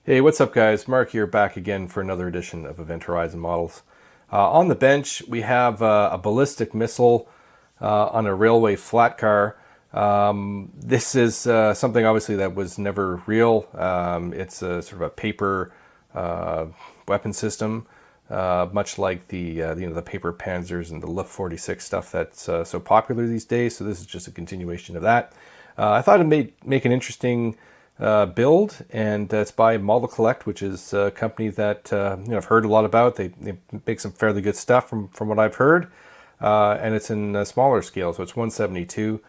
Hey, what's up guys? Mark here, back again for another edition of Event Horizon Models. On the bench we have a ballistic missile on a railway flat car. This is something obviously that was never real. It's a sort of a paper weapon system, much like the paper Panzers and the Luft 46 stuff that's so popular these days. So this is just a continuation of that. I thought it make an interesting build, and it's by Modelcollect, which is a company that I've heard a lot about. They make some fairly good stuff from what I've heard, and it's in a smaller scale, so it's 172,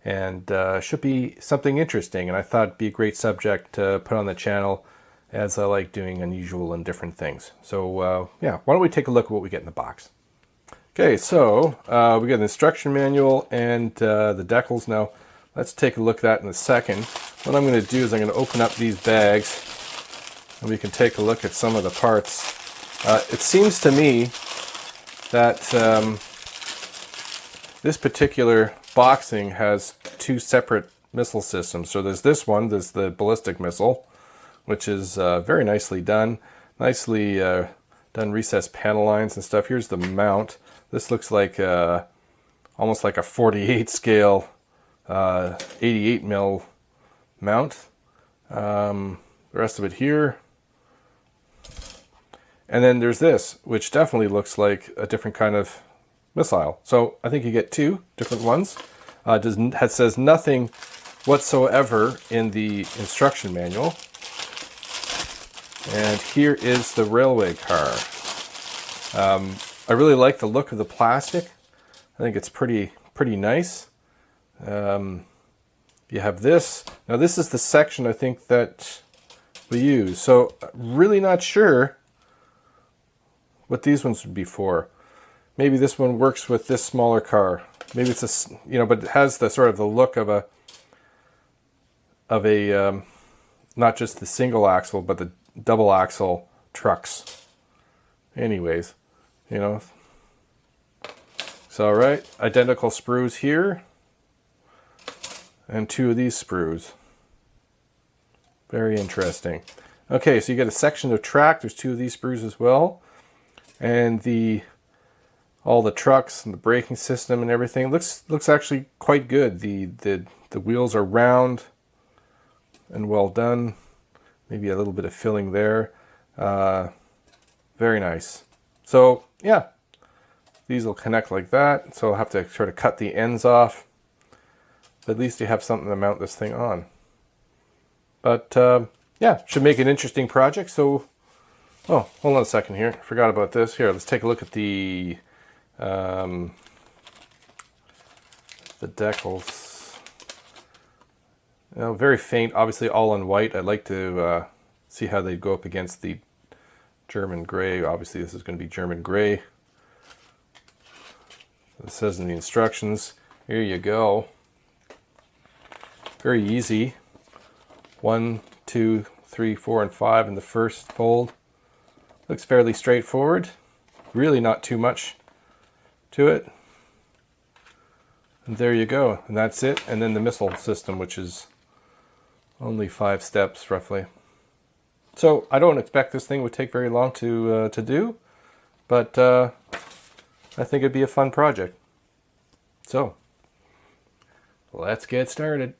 and should be something interesting. And I thought it'd be a great subject to put on the channel, as I like doing unusual and different things. So yeah, why don't we take a look at what we get in the box? Okay, so we got an instruction manual and the decals. Now, let's take a look at that in a second. What I'm going to do is I'm going to open up these bags and we can take a look at some of the parts. It seems to me that this particular boxing has two separate missile systems. So there's this one, there's the ballistic missile, which is very nicely done. Nicely done recessed panel lines and stuff. Here's the mount. This looks like almost like a 48 scale 88 mil mount. The rest of it here. And then there's this, which definitely looks like a different kind of missile. So I think you get two different ones. It says nothing whatsoever in the instruction manual. And here is the railway car. I really like the look of the plastic. I think it's pretty nice. You have this. Now this is the section I think that we use. So really not sure what these ones would be for. Maybe this one works with this smaller car. Maybe it's a, but it has the sort of the look of a not just the single axle, but the double axle trucks. Anyways, So right, identical sprues here, and two of these sprues. Very interesting. Okay, so you get a section of track. There's two of these sprues as well, and all the trucks and the braking system and everything looks actually quite good. The wheels are round and well done. Maybe a little bit of filling there. Very nice. So yeah, these will connect like that. So I'll have to sort of cut the ends off. But at least you have something to mount this thing on. But yeah, should make an interesting project. So, oh, hold on a second here. Forgot about this. Here, let's take a look at the decals. Very faint, obviously all in white. I'd like to see how they go up against the German gray. Obviously this is going to be German gray. It says in the instructions, here you go. Very easy. 1, 2, 3, 4, and 5 in the first fold. Looks fairly straightforward. Really not too much to it. And there you go. And that's it. And then the missile system, which is only 5 steps roughly. So I don't expect this thing would take very long to do, but I think it'd be a fun project. So let's get started.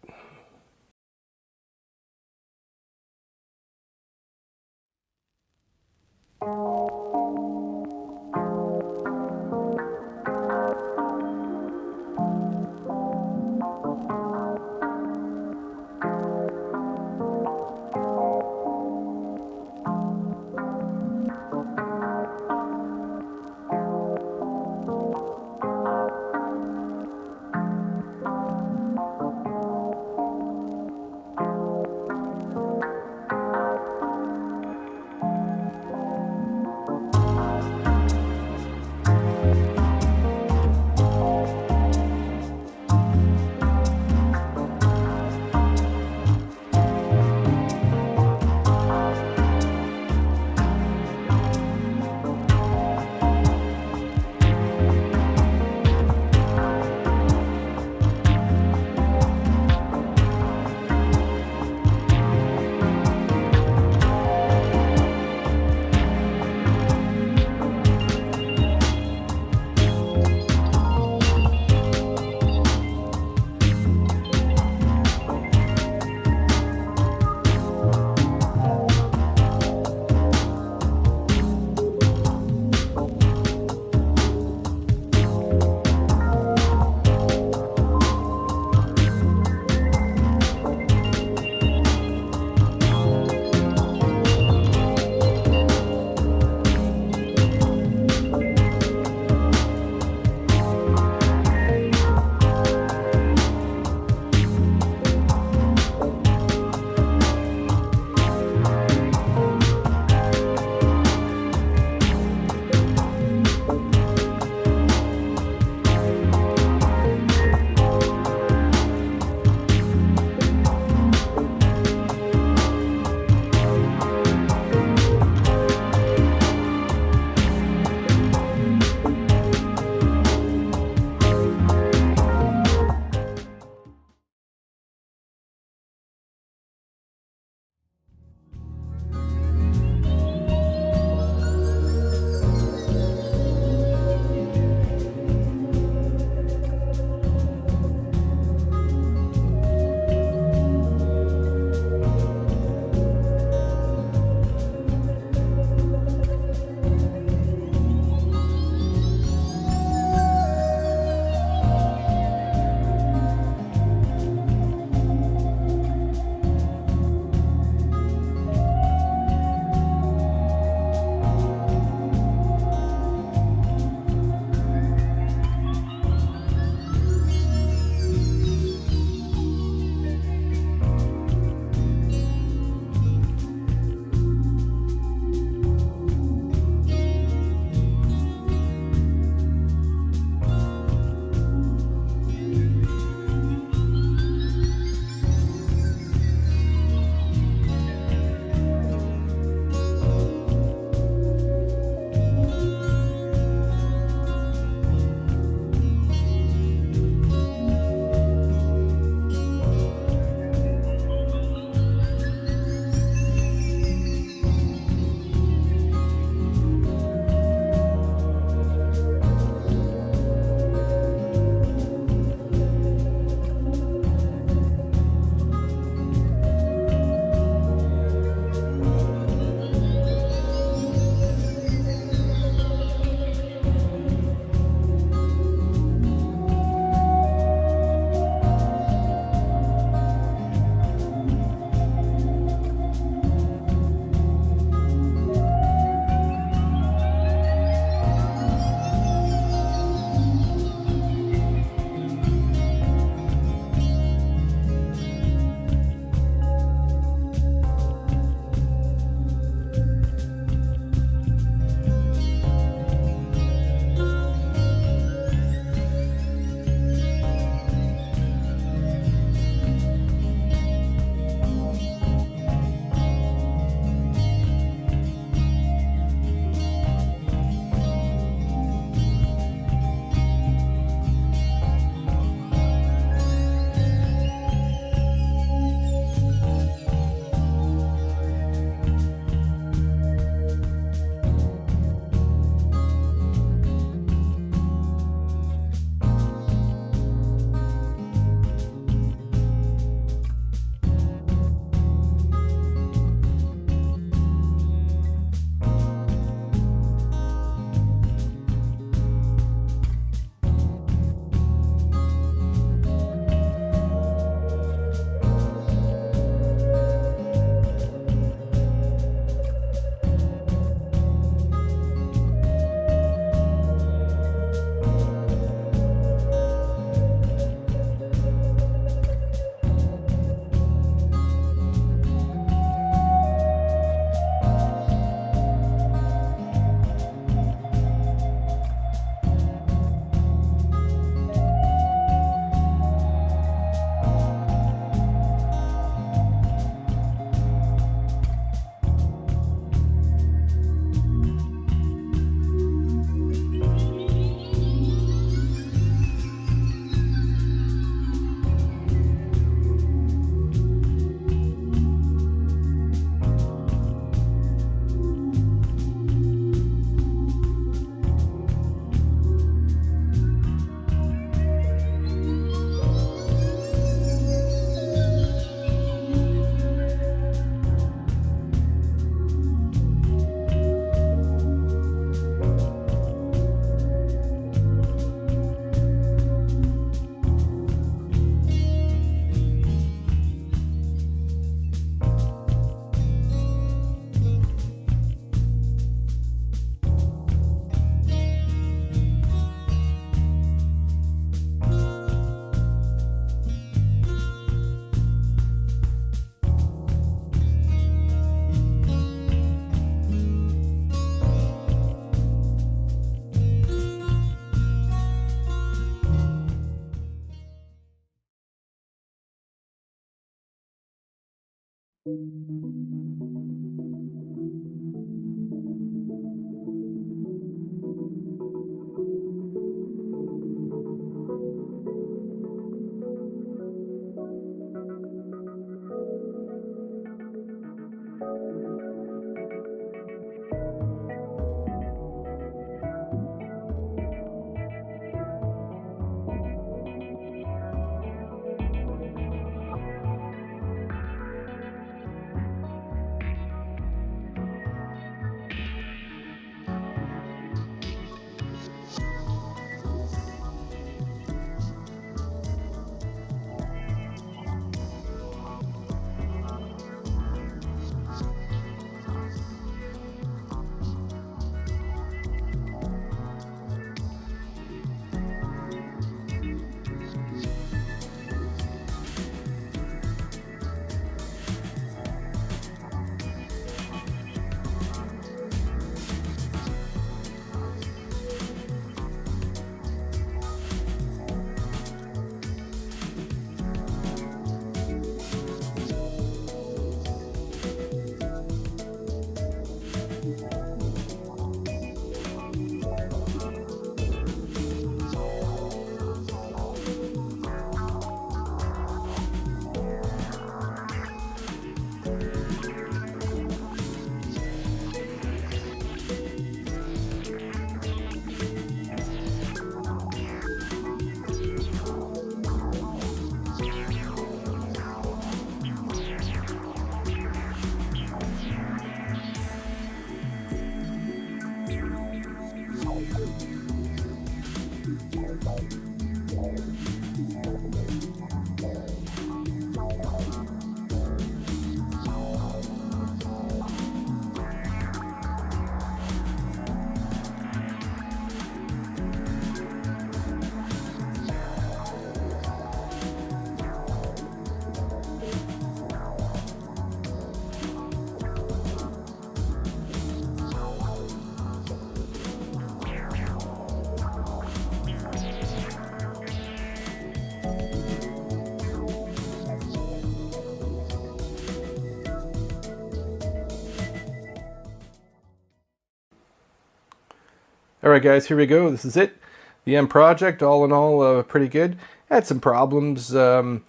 All right, guys, here we go. This is it. The end project, all in all, pretty good. Had some problems. The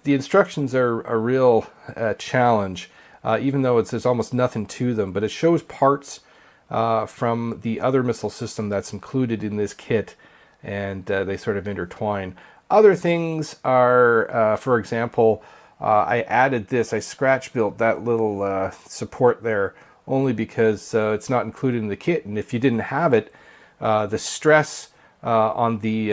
instructions are a real challenge, even though there's almost nothing to them. But it shows parts from the other missile system that's included in this kit, and they sort of intertwine. Other things are, for example, I added this. I scratch built that little support there only because it's not included in the kit, and if you didn't have it, the stress on the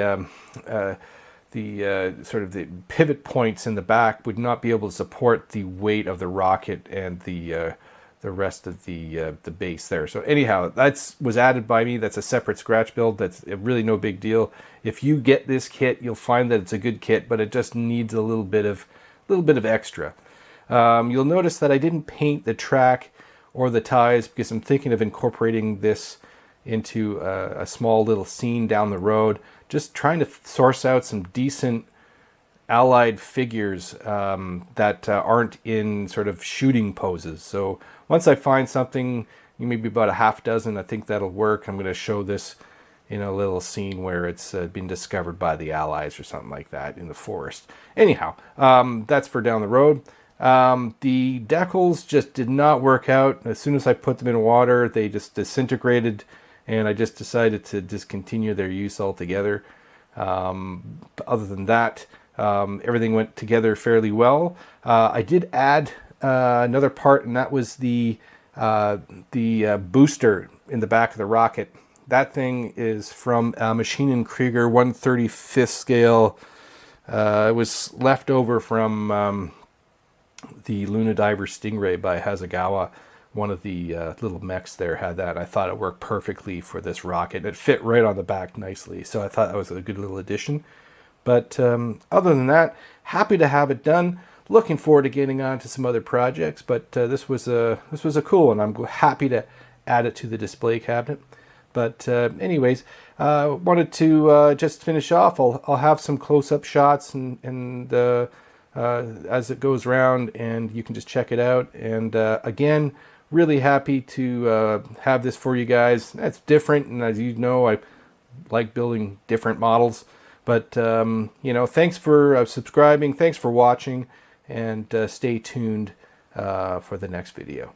sort of the pivot points in the back would not be able to support the weight of the rocket and the rest of the base there. So anyhow, that was added by me. That's a separate scratch build. That's really no big deal. If you get this kit, you'll find that it's a good kit, but it just needs a little bit of extra. You'll notice that I didn't paint the track or the ties because I'm thinking of incorporating this into a small little scene down the road, just trying to source out some decent allied figures that aren't in sort of shooting poses. So once I find something, maybe about a half dozen, I think that'll work. I'm going to show this in a little scene where it's been discovered by the Allies or something like that in the forest. Anyhow, that's for down the road. The decals just did not work out. As soon as I put them in water, they just disintegrated, and I just decided to discontinue their use altogether. Other than that, everything went together fairly well. I did add another part, and that was the booster in the back of the rocket. That thing is from Machine & Krieger 1/35 scale. It was left over from the Luna Diver Stingray by Hasegawa. One of the little mechs there had that. I thought it worked perfectly for this rocket. It fit right on the back nicely, so I thought that was a good little addition. But other than that, happy to have it done. Looking forward to getting on to some other projects, but this was a cool one. I'm happy to add it to the display cabinet. But anyways, wanted to just finish off. I'll have some close-up shots and as it goes around, and you can just check it out. And again, really happy to have this for you guys. It's different, and as you know, I like building different models. But you know, thanks for subscribing, thanks for watching, and stay tuned for the next video.